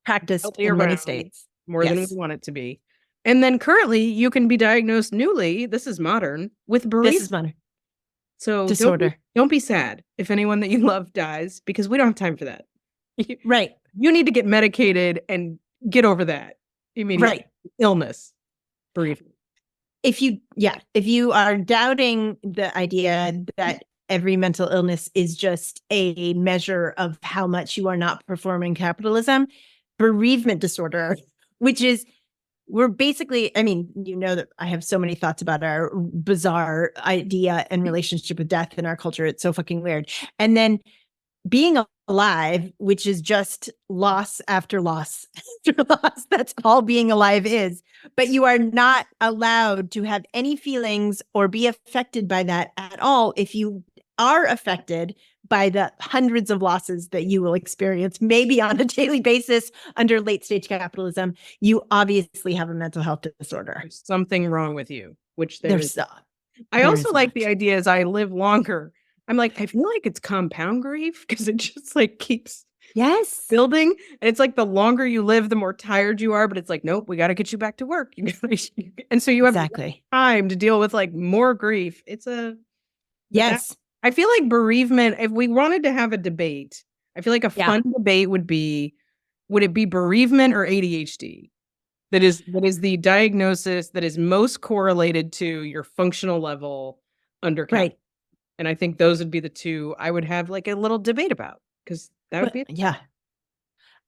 practiced in many states. more than we want it to be. And then currently you can be diagnosed newly, this is modern, with bereavement. This is modern. So disorder. Don't be sad if anyone that you love dies, because we don't have time for that. Right. You need to get medicated and get over that. I mean, right. Illness, bereavement. If you are doubting the idea that every mental illness is just a measure of how much you are not performing capitalism, bereavement disorder, which is, we're basically, I mean, you know that I have so many thoughts about our bizarre idea and relationship with death in our culture. It's so fucking weird. And then being alive, which is just loss after loss after loss. That's all being alive is. But you are not allowed to have any feelings or be affected by that at all. If you are affected by the hundreds of losses that you will experience, maybe on a daily basis under late stage capitalism, you obviously have a mental health disorder. There's something wrong with you, which there's. I also like the idea as I live longer. I'm like, I feel like it's compound grief because it just like keeps building. And it's like the longer you live, the more tired you are. But it's like, nope, we got to get you back to work. And so you have time to deal with like more grief. It's a I feel like bereavement, if we wanted to have a debate, I feel like a fun debate would it be bereavement or ADHD? That is the diagnosis that is most correlated to your functional level under cap. Right. And I think those would be the two I would have like a little debate about, because that would be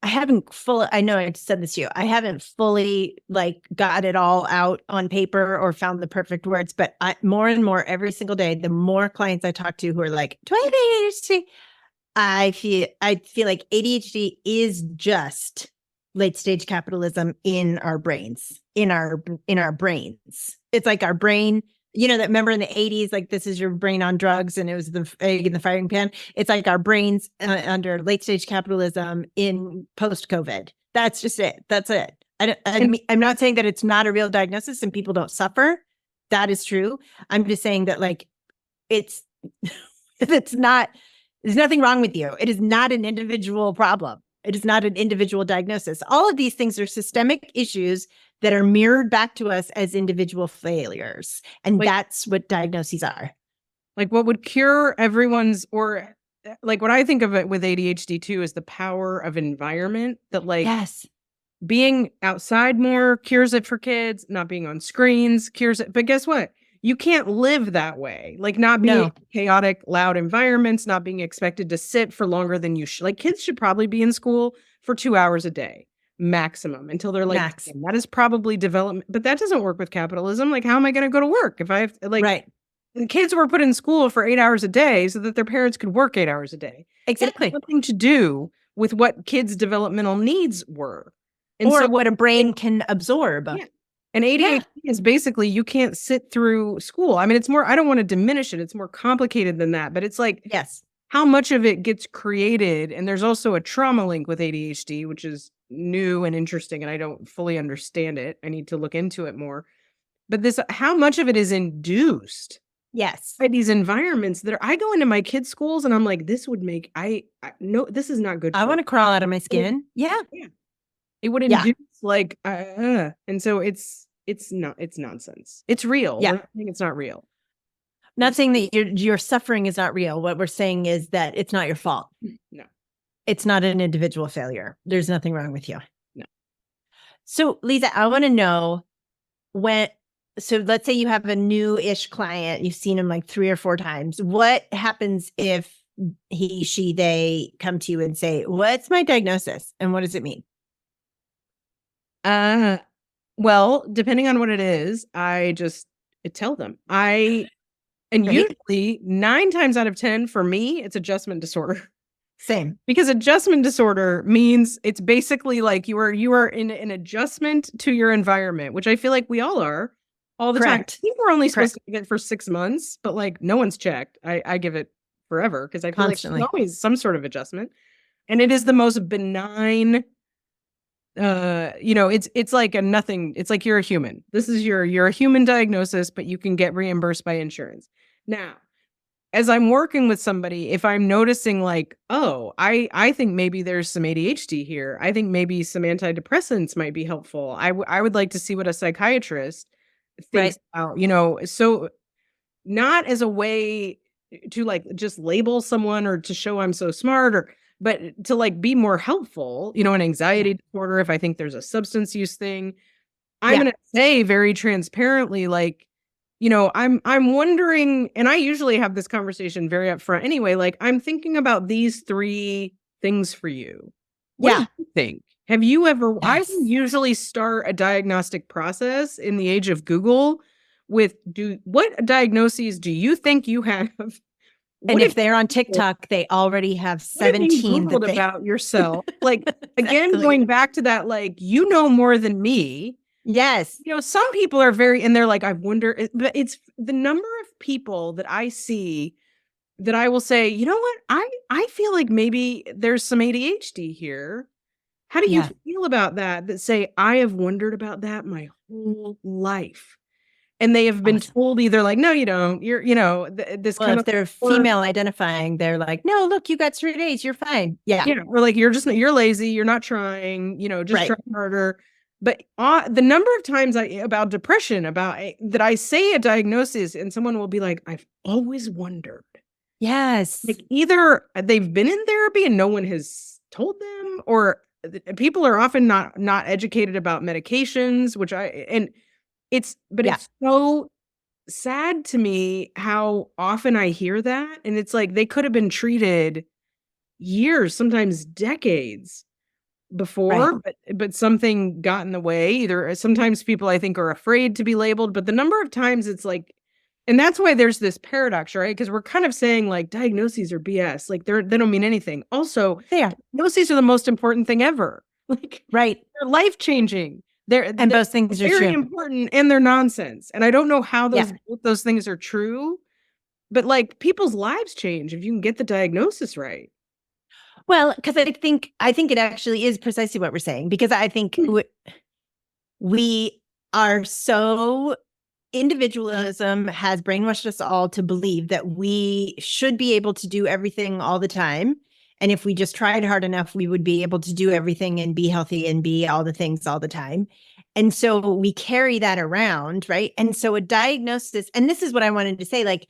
I know I said this to you. I haven't fully like got it all out on paper or found the perfect words, but more and more every single day, the more clients I talk to who are like, do I have ADHD? I feel like ADHD is just late stage capitalism in our brains, in our brains. It's like our brain, you know, that remember in the 80s, like this is your brain on drugs and it was the egg in the firing pan. It's like our brains under late stage capitalism in post COVID. That's just it. That's it. I'm not saying that it's not a real diagnosis and people don't suffer. That is true. I'm just saying that like it's not, there's nothing wrong with you. It is not an individual problem. It is not an individual diagnosis. All of these things are systemic issues that are mirrored back to us as individual failures. And that's what diagnoses are. Like what would cure everyone's, or like what I think of it with ADHD too, is the power of environment that like being outside more cures it for kids, not being on screens cures it. But guess what? You can't live that way. Like not being in chaotic, loud environments, not being expected to sit for longer than you should. Like kids should probably be in school for 2 hours a day. Maximum until they're like, that is probably development, but that doesn't work with capitalism. Like, how am I going to go to work if I have the kids were put in school for 8 hours a day so that their parents could work 8 hours a day. Exactly. It has nothing to do with what kids' developmental needs were. And or so, what a brain can absorb. Yeah. And ADHD is basically, you can't sit through school. I mean, it's more, I don't want to diminish it. It's more complicated than that, but it's like, how much of it gets created. And there's also a trauma link with ADHD, which is new and interesting. And I don't fully understand it. I need to look into it more. But how much of it is induced? By these environments that I go into my kids' schools and I'm like, this would make, no, this is not good. I want to crawl out of my skin. It would induce like, and so it's nonsense. It's real. I think it's not real. Not saying that your suffering is not real. What we're saying is that it's not your fault. No. It's not an individual failure. There's nothing wrong with you. No. So, Lisa, I want to know so let's say you have a new-ish client, you've seen him like 3 or 4 times. What happens if he, she, they come to you and say, what's my diagnosis? And what does it mean? Well, depending on what it is, I just tell them. And Right. usually 9 times out of 10 for me, it's adjustment disorder. Same. Because adjustment disorder means it's basically like you are in an adjustment to your environment, which I feel like we all are all the time. I Correct. think we're only supposed Correct. to get it for 6 months, but like no one's checked. I give it forever because I feel like Constantly. there's always some sort of adjustment. And it is the most benign it's like a nothing. It's like you're a human. This is you're a human diagnosis, but you can get reimbursed by insurance. Now, as I'm working with somebody, if I'm noticing like, oh, I think maybe there's some ADHD here. I think maybe some antidepressants might be helpful. I would like to see what a psychiatrist thinks about, so not as a way to like just label someone or to show I'm so smart but to like be more helpful, an anxiety disorder, if I think there's a substance use thing, I'm Yeah. going to say very transparently, like, I'm wondering, and I usually have this conversation very upfront anyway, like, I'm thinking about these 3 things for you. What do Yeah. you think? Have you ever, I Yes. usually start a diagnostic process in the age of Google with, what diagnoses do you think you have? And What if they're on TikTok, they already have what have you 17 that Googled they about yourself? Like, again, Exactly. going back to that, like, you know more than me. Yes. Some people are and they're like, I wonder, but it's the number of people that I see that I will say, you know what? I feel like maybe there's some ADHD here. How do you Yeah. feel about that? That say, I have wondered about that my whole life. And they have been Awesome. told either like, no, you don't. You're, this Well, kind if of they're female identifying, they're like, no, look, you got straight A's. You're fine. Yeah. yeah, we're like, you're lazy, you're not trying, just try Right. harder. But the number of times about depression, that I say a diagnosis and someone will be like, I've always wondered. Yes. Like either they've been in therapy and no one has told them, or people are often not educated about medications, it's so sad to me how often I hear that. And it's like they could have been treated years, sometimes decades before, Right. but something got in the way. Either sometimes people I think are afraid to be labeled, but the number of times it's like, and that's why there's this paradox, right? Because we're kind of saying like diagnoses are BS, like they don't mean anything. Also, They are. diagnoses are the most important thing ever. Like Right. they're life changing. And both things are very true. important and they're nonsense. And I don't know how Yeah. both those things are true, but like people's lives change if you can get the diagnosis right. Well, because I think it actually is precisely what we're saying, because I think we are so individualism has brainwashed us all to believe that we should be able to do everything all the time. And if we just tried hard enough, we would be able to do everything and be healthy and be all the things all the time. And so we carry that around, right? And so a diagnosis, and this is what I wanted to say, like,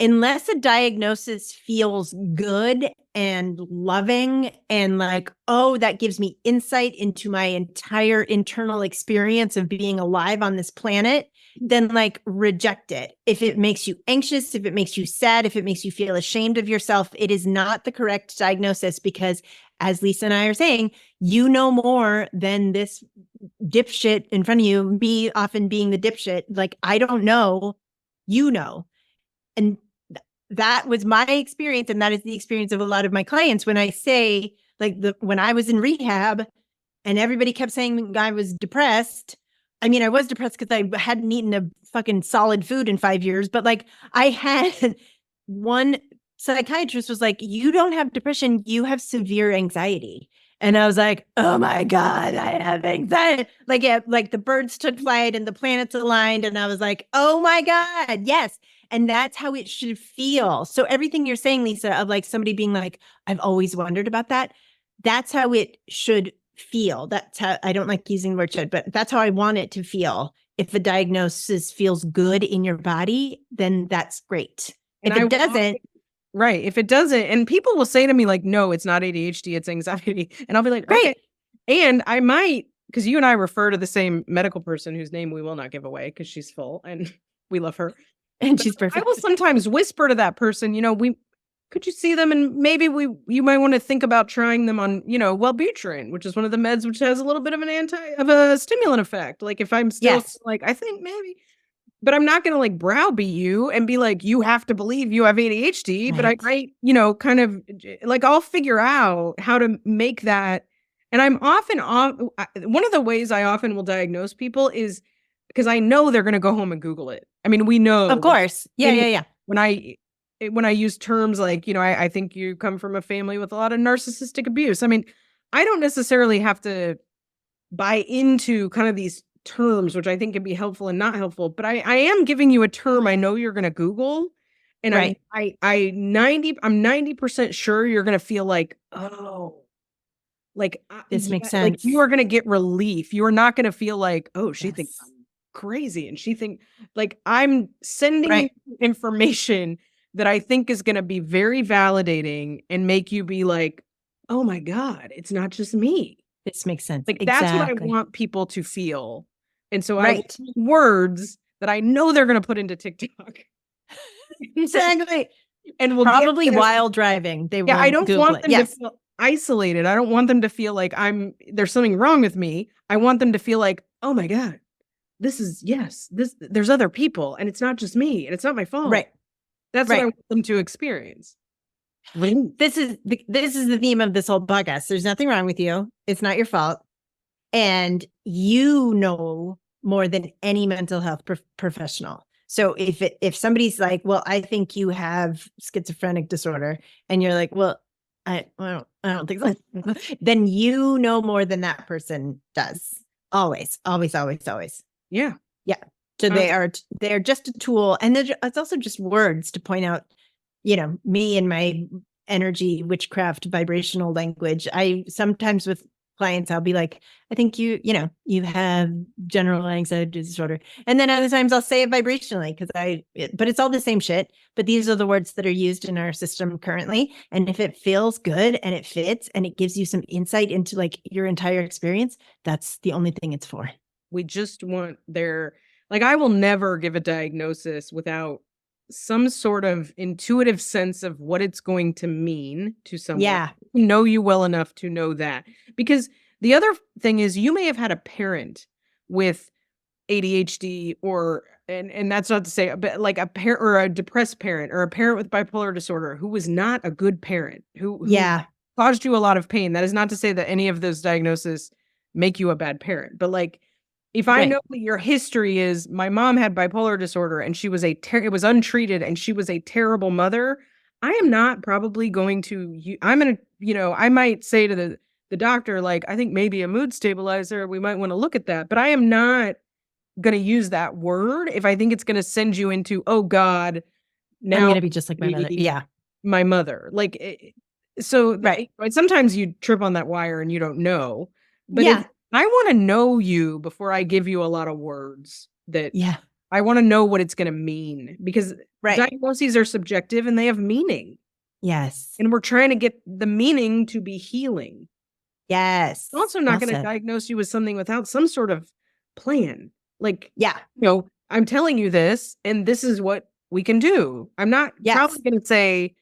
unless a diagnosis feels good and loving and like, oh, that gives me insight into my entire internal experience of being alive on this planet, then like reject it. If it makes you anxious, if it makes you sad, if it makes you feel ashamed of yourself, it is not the correct diagnosis, because as Lisa and I are saying, you know more than this dipshit in front of you, me often being the dipshit. Like, I don't know, you know. And that was my experience. And that is the experience of a lot of my clients. When I say, like, when I was in rehab and everybody kept saying I was depressed. I mean, I was depressed because I hadn't eaten a fucking solid food in 5 years, but like I had one psychiatrist was like, you don't have depression, you have severe anxiety. And I was like, oh my God, I have anxiety. Like, yeah, like the birds took flight and the planets aligned. And I was like, oh my God, yes. And that's how it should feel. So everything you're saying, Lisa, of like somebody being like, I've always wondered about that. That's how it should feel. That's how, I don't like using the word should, but that's how I want it to feel. If a diagnosis feels good in your body, then that's great. And if it doesn't, right. If it doesn't, and people will say to me like, no, it's not ADHD, it's anxiety. And I'll be like, great. okay. And I might, because you and I refer to the same medical person whose name we will not give away because she's full and we love her. And But she's perfect. I will sometimes whisper to that person, could you see them? And maybe you might want to think about trying them on, Wellbutrin, which is one of the meds, which has a little bit of a stimulant effect. Like if I'm still Yes. like, I think maybe. but I'm not going to like browbeat you and be like, you have to believe you have ADHD. But I, you know, kind of like I'll figure out how to make that. And I'm often one of the ways I often will diagnose people is because I know they're going to go home and Google it. I mean, we know, Of course. Yeah, in- yeah, yeah. when I use terms like, you know, I think you come from a family with a lot of narcissistic abuse. I mean, I don't necessarily have to buy into kind of these terms, which I think can be helpful and not helpful, but I am giving you a term I know you're going to Google. And Right. I'm 90% sure you're going to feel like, oh, like This makes like sense. you are going to get relief. You are not going to feel like, oh, she thinks Yes. I'm crazy. And she think like I'm sending Right. you information that I think is going to be very validating and make you be like, oh my God, it's not just me. This makes sense. Like, that's what I Exactly. want people to feel. And so I Right. will use words that I know they're gonna put into TikTok. Exactly. And we'll Probably get them. while driving. They Yeah, I won't don't Google want it. them Yes. to feel isolated. I don't want them to feel like there's something wrong with me. I want them to feel like, oh my God, there's other people and it's not just me and it's not my fault. Right. That's what I Right. want them to experience. This is the theme of this whole podcast. There's nothing wrong with you. It's not your fault. And you know more than any mental health professional. So if somebody's like, well, I think you have schizophrenic disorder, and you're like, well, I don't think so, then you know more than that person does. Always, always, always, always. Yeah. Yeah. So they're just a tool, and it's also just words to point out, you know, me and my energy, witchcraft, vibrational language. I sometimes with clients, I'll be like, I think you have general anxiety disorder. And then other times I'll say it vibrationally but it's all the same shit. But these are the words that are used in our system currently. And if it feels good and it fits and it gives you some insight into like your entire experience, that's the only thing it's for. We just want like, I will never give a diagnosis without some sort of intuitive sense of what it's going to mean to someone. Yeah. Know you well enough to know that. Because the other thing is you may have had a parent with ADHD and that's not to say, but like a parent or a depressed parent or a parent with bipolar disorder who was not a good parent, who caused you a lot of pain. That is not to say that any of those diagnoses make you a bad parent, but like, if I know that your history is my mom had bipolar disorder and she was it was untreated and she was a terrible mother, I am not probably going to, I'm going to, you know, I might say to the doctor, like, I think maybe a mood stabilizer, we might want to look at that, but I am not going to use that word if I think it's going to send you into, oh God, now I'm going to be just like my mother. Yeah. My mother. Like, so sometimes you trip on that wire and you don't know, but I want to know you before I give you a lot of words that I want to know what it's going to mean, because diagnoses are subjective and they have meaning. Yes. And we're trying to get the meaning to be healing. Yes. I'm also not going to diagnose you with something without some sort of plan. Like, you know, I'm telling you this and this is what we can do. I'm not probably going to say,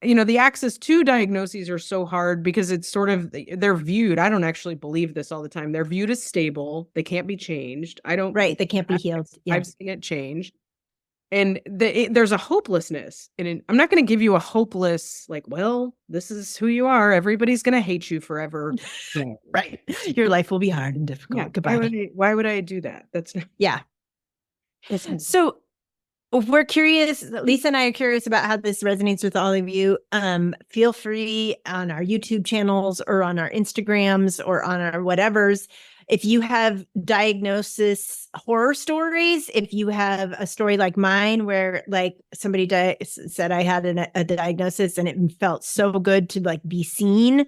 you know, the access to diagnoses are so hard because it's sort of, they're viewed. I don't actually believe this all the time. They're viewed as stable. They can't be changed. I don't. Right. They can't be healed. I've seen it change. And there's a hopelessness. And I'm not going to give you a hopeless, like, well, this is who you are. Everybody's going to hate you forever. Right. Your life will be hard and difficult. Yeah. Goodbye. Why would I do that? That's not. Yeah. So we're curious. Lisa and I are curious about how this resonates with all of you. Feel free on our YouTube channels or on our Instagrams or on our whatevers. If you have diagnosis horror stories, if you have a story like mine where like somebody said I had a diagnosis and it felt so good to like be seen,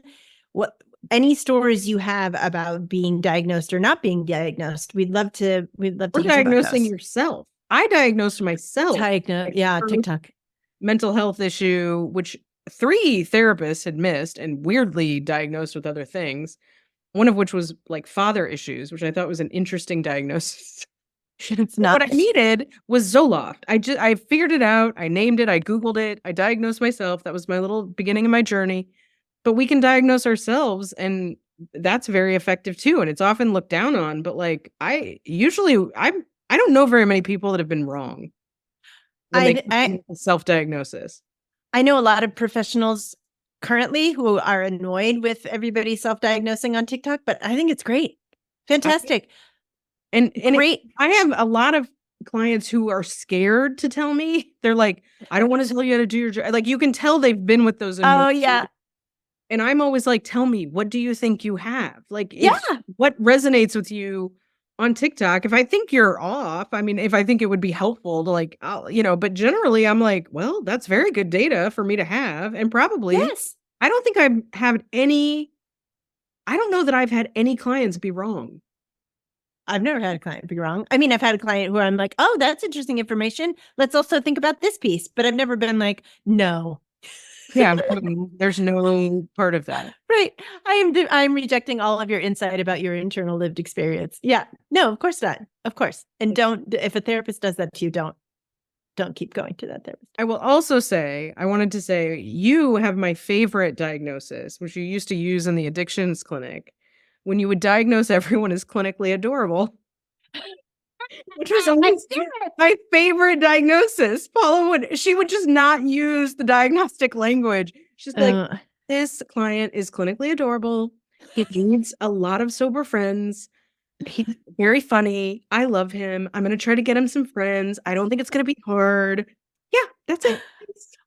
any stories you have about being diagnosed or not being diagnosed, we'd love to Or diagnosing yourself. I diagnosed myself. TikTok. Mental health issue, which 3 therapists had missed and weirdly diagnosed with other things. One of which was like father issues, which I thought was an interesting diagnosis. It's not. What I needed was Zoloft. I figured it out. I named it. I Googled it. I diagnosed myself. That was my little beginning of my journey. But we can diagnose ourselves, and that's very effective too. And it's often looked down on. But like I'm I don't know very many people that have been wrong when they I self-diagnosis. I know a lot of professionals currently who are annoyed with everybody self-diagnosing on TikTok, but I think it's great. Fantastic. And Great. I have a lot of clients who are scared to tell me. They're like, I don't want to tell you how to do your job. Like, you can tell they've been with those. Oh, yeah. And I'm always like, tell me, what do you think you have? Like, Yeah. What resonates with you on TikTok? If I think you're off, I mean, if I think it would be helpful to like, but generally I'm like, well, that's very good data for me to have. And probably, Yes. I don't know that I've had any clients be wrong. I've never had a client be wrong. I mean, I've had a client who I'm like, oh, that's interesting information. Let's also think about this piece. But I've never been like, no. Yeah, there's no part of that. Right. I'm rejecting all of your insight about your internal lived experience. Yeah. No, of course not. Of course. And if a therapist does that to you, don't keep going to that therapist. I will also say, I wanted to say, you have my favorite diagnosis, which you used to use in the addictions clinic, when you would diagnose everyone as clinically adorable. Which was always my favorite diagnosis. She would just not use the diagnostic language. She's like, this client is clinically adorable. He needs a lot of sober friends. He's very funny. I love him. I'm going to try to get him some friends. I don't think it's going to be hard. Yeah, that's it.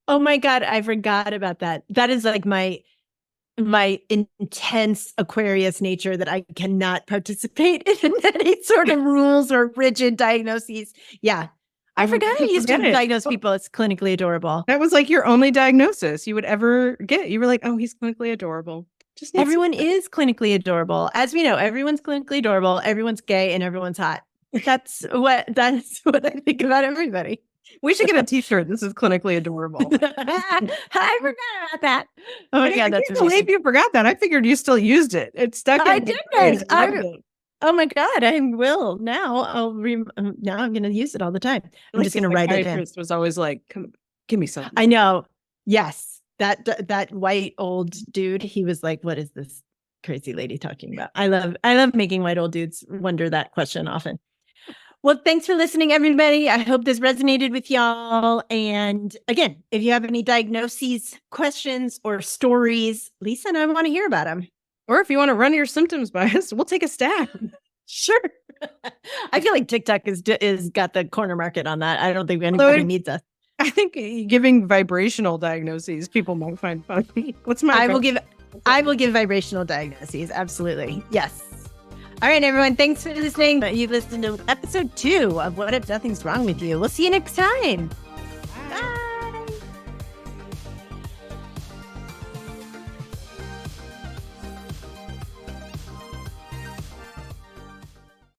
Oh my God, I forgot about that. That is like my intense Aquarius nature that I cannot participate in any sort of rules or rigid diagnoses. Yeah. I forgot I used to diagnose people as clinically adorable. That was like your only diagnosis you would ever get. You were like, oh, he's clinically adorable. Just everyone is clinically adorable. As we know, everyone's clinically adorable, everyone's gay, and everyone's hot. That's what I think about everybody. We should get a t-shirt. This is clinically adorable. I forgot about that. Oh my God, that's amazing. I believe you forgot that. I figured you still used it. It's stuck. I didn't. Oh my God, I will now. Now I'm going to use it all the time. I'm just going to write it down. Was always like, come, give me something. I know. Yes, that white old dude. He was like, "What is this crazy lady talking about?" I love making white old dudes wonder that question often. Well, thanks for listening, everybody. I hope this resonated with y'all. And again, if you have any diagnoses, questions, or stories, Lisa and I want to hear about them. Or if you want to run your symptoms by us, we'll take a stab. Sure. I feel like TikTok is got the corner market on that. I don't think anybody needs us. I think giving vibrational diagnoses, people might find funny. I will give vibrational diagnoses. Absolutely. Yes. All right, everyone. Thanks for listening. You've listened to episode 2 of What If Nothing's Wrong with You. We'll see you next time.